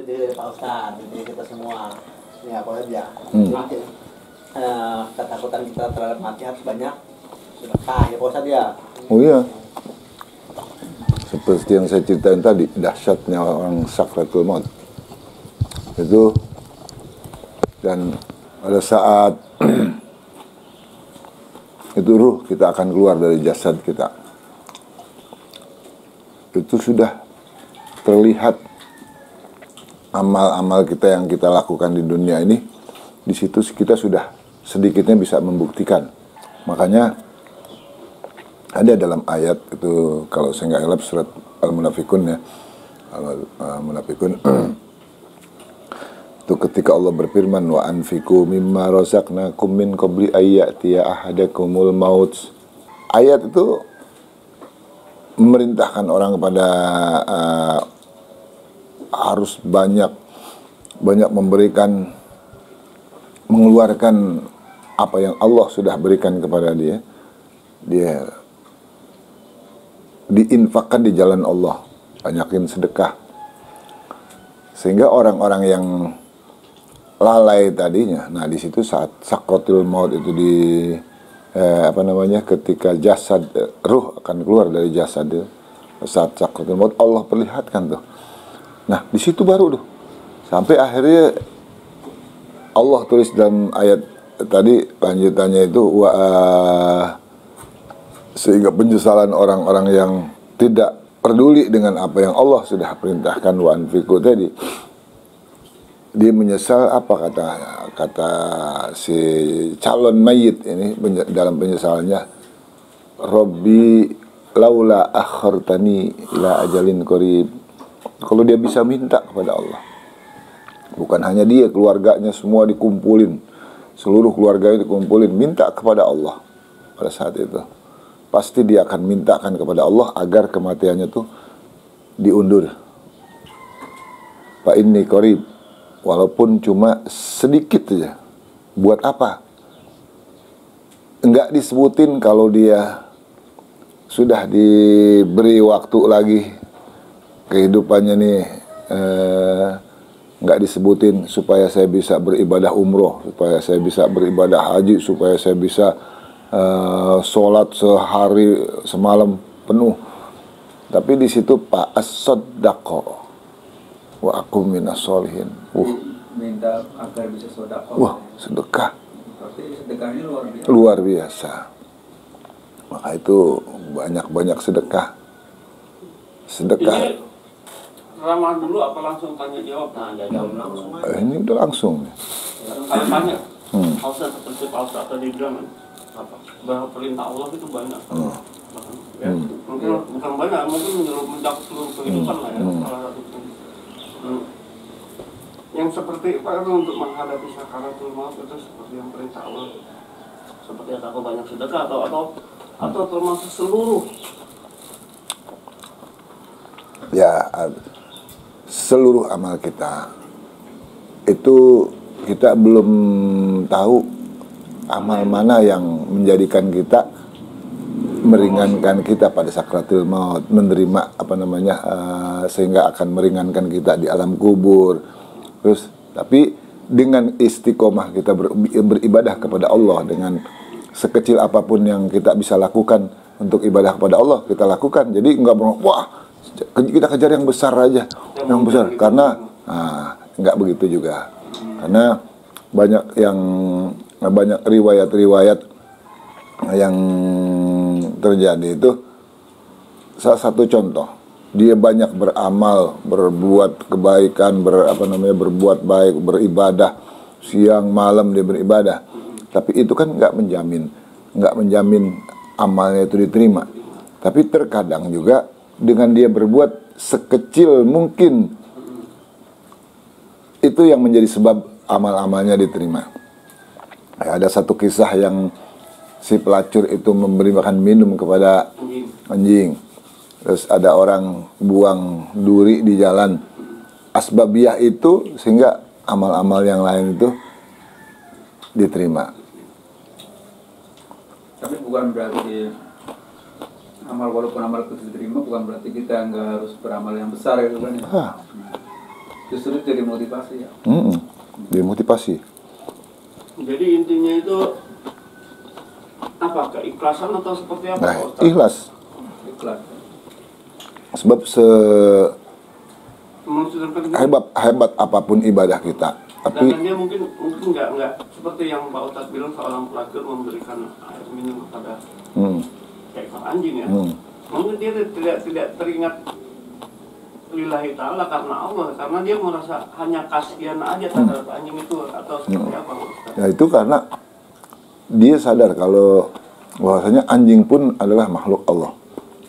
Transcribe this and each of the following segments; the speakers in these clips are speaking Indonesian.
itu dari Pak Ustadz, dari kita semua. Ya, boleh ya. Ketakutan kita terhadap mati harus banyak sedekah ya Pak Ustadz ya. Oh iya. Seperti yang saya ceritain tadi, dahsyatnya orang sakratul maut. Itu dan pada saat itu ruh kita akan keluar dari jasad kita. Itu sudah terlihat amal-amal kita yang kita lakukan di dunia ini. Di situ kita sudah sedikitnya bisa membuktikan. Makanya ada dalam ayat itu, kalau saya nggak elap, surat Al-Munafikun ya, Al-Munafikun itu ketika Allah berfirman, wa anfiqu mimma razaqnakum min qabli ayyatiya ahadakumul maut. Ayat itu memerintahkan orang kepada harus banyak memberikan, mengeluarkan apa yang Allah sudah berikan kepada dia diinfakkan di jalan Allah, banyakin sedekah. Sehingga orang-orang yang lalai tadinya, nah di situ saat sakratul maut itu ketika jasad ruh akan keluar dari jasad dia, saat sakratul maut Allah perlihatkan tuh. Nah di situ baru tuh sampai akhirnya Allah tulis dalam ayat tadi lanjutannya itu sehingga penyesalan orang-orang yang tidak peduli dengan apa yang Allah sudah perintahkan, wa anfiqu tadi, dia menyesal apa kata si calon mayit ini dalam penyesalannya, Robbi laula akhartani ila ajalin qarib. Kalau dia bisa minta kepada Allah, bukan hanya dia, keluarganya semua dikumpulin, seluruh keluarganya dikumpulin, minta kepada Allah pada saat itu, pasti dia akan mintakan kepada Allah agar kematiannya tuh diundur. Fa inni qarib, walaupun cuma sedikit saja. Buat apa? Enggak disebutin kalau dia sudah diberi waktu lagi kehidupannya nih, enggak disebutin supaya saya bisa beribadah umroh, supaya saya bisa beribadah haji, supaya saya bisa sholat sehari semalam penuh. Tapi di situ Pak as-soddaqo wa aku minas sholihin. Minta agar bisa sedekah. Wah, sedekah. Tapi sedekahnya luar biasa. Luar biasa. Maka itu banyak-banyak sedekah. Sedekah. Ini ramah dulu apa langsung tanya jawab? Nah, jawab langsung. Ini udah langsung. Kalau tanya, Ustaz seperti Pak Ustaz tadi bilang apa? Bahwa perintah Allah itu banyak. Ya, bukan banyak, mungkin mencakup seluruh kehidupan lah ya. Salah satu. Yang seperti apa itu untuk menghadapi sakaratul maut itu seperti yang perintah Allah, seperti atau banyak sedekah atau termasuk seluruh. Ya, seluruh amal kita itu kita belum tahu amal mana yang menjadikan kita meringankan kita pada sakratul maut, menerima sehingga akan meringankan kita di alam kubur. Terus tapi dengan istiqomah kita beribadah kepada Allah, dengan sekecil apapun yang kita bisa lakukan untuk ibadah kepada Allah kita lakukan. Jadi enggak kita kejar yang besar aja, yang besar, karena enggak begitu juga. Karena banyak riwayat-riwayat yang terjadi itu. Salah satu contoh, dia banyak beramal, berbuat kebaikan, berbuat baik, beribadah siang malam dia beribadah, tapi itu kan nggak menjamin amalnya itu diterima. Tapi terkadang juga dengan dia berbuat sekecil mungkin, itu yang menjadi sebab amal-amalnya diterima. Ada satu kisah yang si pelacur itu memberi makan minum kepada anjing. Terus ada orang buang duri di jalan. Asbabiyah itu sehingga amal-amal yang lain itu diterima. Tapi bukan berarti walaupun amal itu diterima, bukan berarti kita nggak harus beramal yang besar gitu kan ya. Justru itu jadi motivasi ya. Dia motivasi. Jadi intinya itu apa? Keikhlasan atau seperti apa? Nah, Pak Ustaz? ikhlas. Ikhlas. Sebab Menunjukkan hebat apapun ibadah kita, tapi dan dia mungkin nggak seperti yang Pak Ustadz bilang seorang pelacur memberikan air minum kepada seekor anjing ya. Mungkin dia tidak teringat lillahi ta'ala karena Allah, karena dia merasa hanya kasihan aja terhadap anjing itu atau seperti apa Pak Ustadz? ya itu karena dia sadar kalau bahwasanya anjing pun adalah makhluk Allah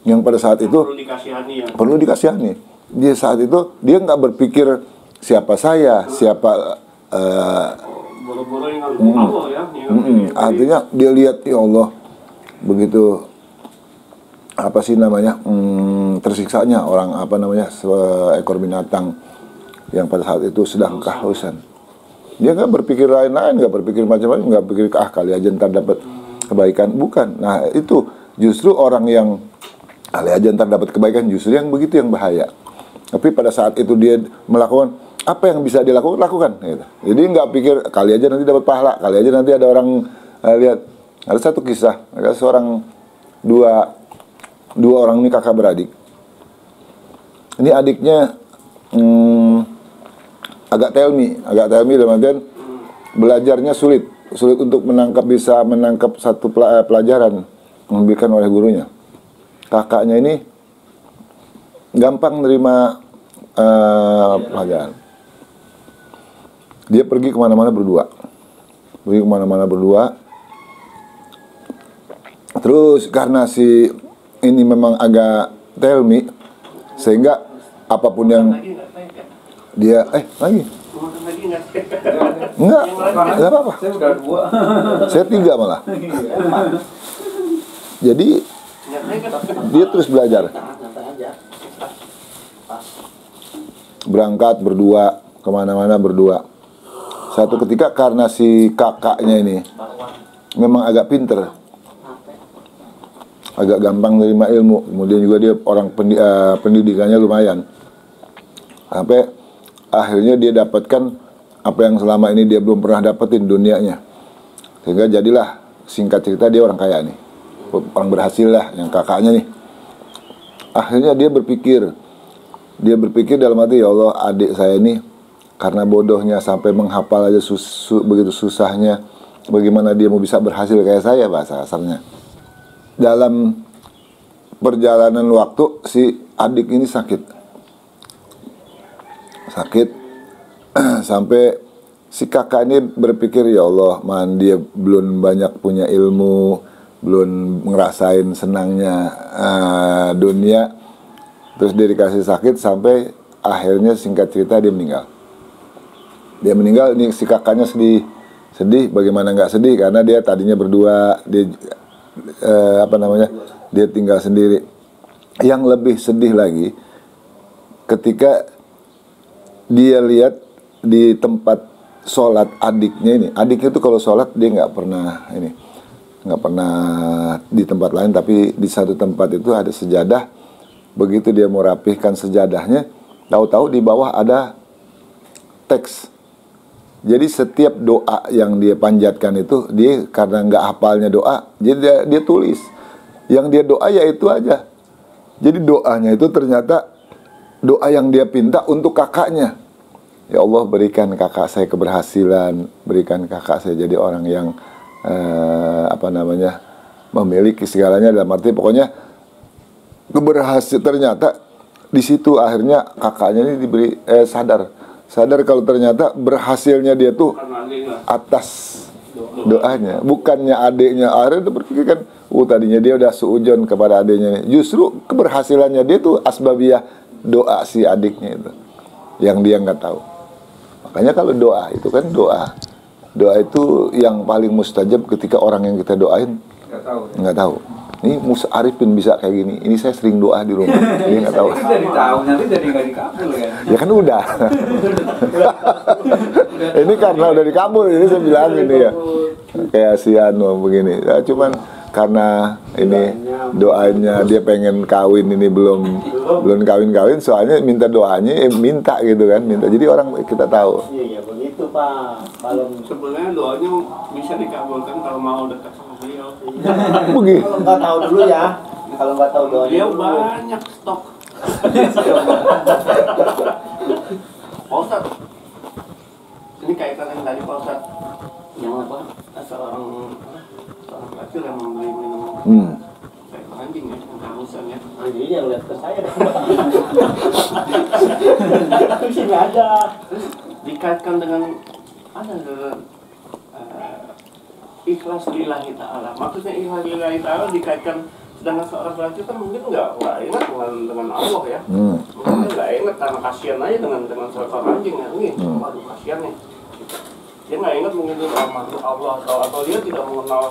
yang pada saat itu Perlu dikasihani ya. perlu dikasihani. Dia saat itu dia nggak berpikir siapa saya, siapa Boro-boro yang Allah ya. artinya dia lihat ya Allah begitu apa sih namanya tersiksanya orang apa namanya seekor binatang yang pada saat itu sedang kehausan. Dia nggak berpikir lain-lain, nggak berpikir macam-macam, nggak berpikir kali aja ntar dapat kebaikan, bukan. Nah itu justru orang yang kali aja ntar dapat kebaikan, justru yang begitu yang bahaya. Tapi pada saat itu dia melakukan apa yang bisa dilakukan, lakukan. Gitu. Jadi nggak pikir kali aja nanti dapat pahala, kali aja nanti ada orang lihat. Ada satu kisah, ada seorang dua orang ini kakak beradik. Ini adiknya agak tell me dalam artian belajarnya sulit untuk bisa menangkap satu pelajaran yang diberikan oleh gurunya. Kakaknya ini gampang menerima pelajaran. Dia pergi kemana-mana berdua. Terus karena si ini memang agak tell me, sehingga apapun yang dia lagi enggak apa-apa. Saya udah 2. Saya 3 malah. Jadi dia terus belajar. Berangkat berdua, kemana-mana berdua. Satu ketika karena si kakaknya ini memang agak pinter, agak gampang menerima ilmu, kemudian juga dia orang pendidikannya lumayan, sampai akhirnya dia dapatkan apa yang selama ini dia belum pernah dapetin dunianya, sehingga jadilah singkat cerita dia orang kaya nih, orang berhasil lah yang kakaknya nih. Akhirnya dia berpikir dalam hati, ya Allah, adik saya ini karena bodohnya sampai menghafal aja begitu susahnya, bagaimana dia mau bisa berhasil kayak saya, bahasa kasarnya. Dalam perjalanan waktu si adik ini sakit sampai si kakak ini berpikir, ya Allah, dia belum banyak punya ilmu, belum ngerasain senangnya dunia, terus dia dikasih sakit sampai akhirnya singkat cerita dia meninggal. Ini si kakaknya sedih, bagaimana nggak sedih, karena dia tadinya berdua, dia dia tinggal sendiri. Yang lebih sedih lagi ketika dia lihat di tempat sholat adiknya itu kalau sholat dia nggak pernah di tempat lain, tapi di satu tempat itu ada sejadah. Begitu dia mau rapihkan sejadahnya, tahu-tahu di bawah ada teks. Jadi setiap doa yang dia panjatkan itu, dia karena nggak hafalnya doa, jadi dia tulis. Yang dia doa ya itu aja. Jadi doanya itu ternyata doa yang dia pinta untuk kakaknya. Ya Allah, berikan kakak saya keberhasilan, berikan kakak saya jadi orang yang memiliki segalanya, dalam arti pokoknya keberhasil. Ternyata di situ akhirnya kakaknya ini diberi sadar kalau ternyata berhasilnya dia tuh atas doanya, bukannya adiknya. Akhirnya dia berpikir kan, tadinya dia udah suujon kepada adiknya, justru keberhasilannya dia tuh asbabiyah doa si adiknya itu, yang dia nggak tahu. Makanya kalau doa itu kan doa itu yang paling mustajab ketika orang yang kita doain nggak tahu. Ini Musa Arifin bisa kayak gini. Ini saya sering doa di rumah. Ini nggak tahu. Dari tahu nanti jadi nggak dikabul kan? Ya kan udah. Ini karena udah dikabul, ini saya bilang ini ya. Kayak si Anu begini. Ya, cuman karena ini doanya dia pengen kawin, ini belum kawin, soalnya minta doanya, minta gitu kan, minta. Jadi orang kita tahu. Iya begitu Pak. Kalau Sebenarnya doanya bisa dikabulkan kalau mau dekat sama beliau. Begitu. kalau nggak tahu dulu ya, kalau nggak tahu doanya Beliau dulu. banyak stok. Pak Ustadz, ini kaitan yang tadi Pak Ustadz, yang apa? Seorang kecil yang membeli minum seekor anjing ya, yang kehausan ya. Jadi yang lihat ke saya. Aku sih nggak ada. Terus dikaitkan dengan ikhlas lillahi ta'ala. Maksudnya ikhlas lillahi ta'ala dikaitkan, sedangkan seorang laki kan mungkin nggak ingat dengan Allah ya. Mungkin nggak ingat karena kasihan aja dengan seekor anjing ya. Ini waduh kasihan nih. Dia nggak ingat mungkin itu makhluk Allah atau dia tidak mengenal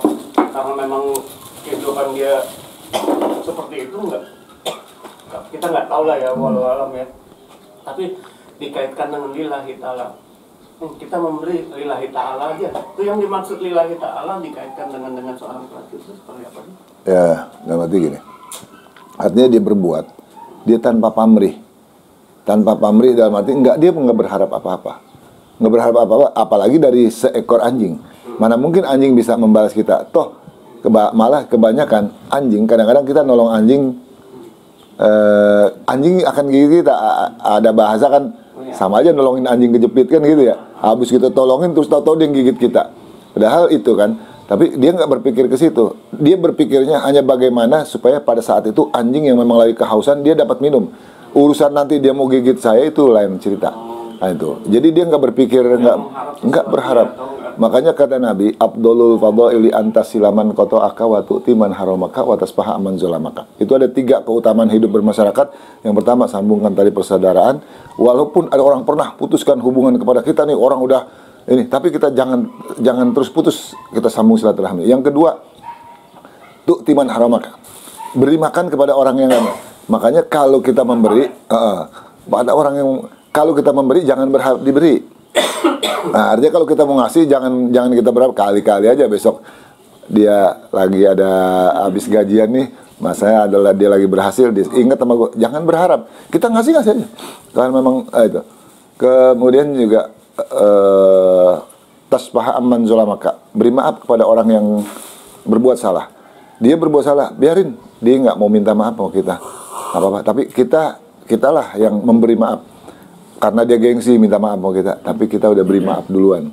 karena memang kehidupan dia seperti itu enggak. Kita nggak tahu lah ya walau alam ya. Tapi dikaitkan dengan lillahi ta'ala. Kita memberi lillahi ta'ala aja. Itu yang dimaksud lillahi ta'ala dikaitkan dengan seorang laki itu seperti apa sih? Ya, dalam arti gini. Artinya dia berbuat, dia tanpa pamrih. Tanpa pamrih dalam arti dia nggak berharap apa-apa. Nggak berharap apa-apa, apalagi dari seekor anjing. Mana mungkin anjing bisa membalas kita? Toh, malah kebanyakan anjing, kadang-kadang kita nolong anjing, anjing akan gigit kita. Ada bahasa kan, sama aja nolongin anjing kejepit kan gitu ya. Habis kita tolongin terus tahu-tahu dia gigit kita. Padahal itu kan, tapi dia nggak berpikir ke situ. Dia berpikirnya hanya bagaimana supaya pada saat itu anjing yang memang lagi kehausan dia dapat minum. Urusan nanti dia mau gigit saya itu lain cerita. Nah itu. Jadi dia nggak berpikir, nggak berharap. Makanya kata Nabi, Abdulul fadhaili antas silaman koto aka wa tu'timan haramaka wa taspaha aman zolamaka. Itu ada 3 keutamaan hidup bermasyarakat. Yang pertama, sambungkan tadi persaudaraan. Walaupun ada orang pernah putuskan hubungan kepada kita nih, orang udah ini, tapi kita jangan terus putus, kita sambung silaturahmi. Yang kedua, tu'timan haramaka. Beri makan kepada orang yang lain. Makanya kalau kita memberi, pada orang yang kalau kita memberi jangan berharap diberi. Nah, artinya kalau kita mau ngasih jangan kita berharap, kali-kali aja besok dia lagi ada habis gajian nih, mas saya adalah dia lagi berhasil, dia ingat sama gue, jangan berharap, kita ngasih aja. Kalau memang itu. Kemudian juga taspaha amman zolamaka, beri maaf kepada orang yang berbuat salah. Dia berbuat salah, biarin, dia nggak mau minta maaf sama kita, apa-apa. Tapi kitalah yang memberi maaf. Karena dia gengsi minta maaf sama kita, tapi kita udah beri maaf duluan.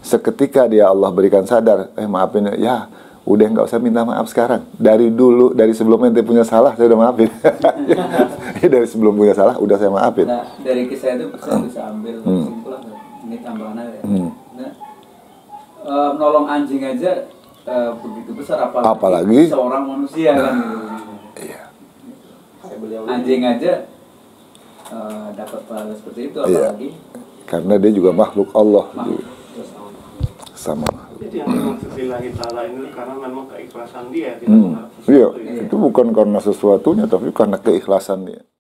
Seketika dia Allah berikan sadar, maafin ya, udah nggak usah minta maaf sekarang. Dari dulu, dari sebelum ente punya salah, saya udah maafin. Dari sebelum punya salah, udah saya maafin. Nah, dari kisah itu saya bisa ambil kesimpulan, ini tambahan aja. Nah, menolong anjing aja begitu besar, apalagi seorang manusia kan gitu. Iya. Anjing aja dapat pahala seperti itu, apalagi karena dia juga makhluk Allah juga. Sama. Jadi yang dimaksud lillahi ta'ala ini karena memang keikhlasan dia, tidak mengharap sesuatu. Iya, itu bukan karena sesuatunya, tapi karena keikhlasan dia.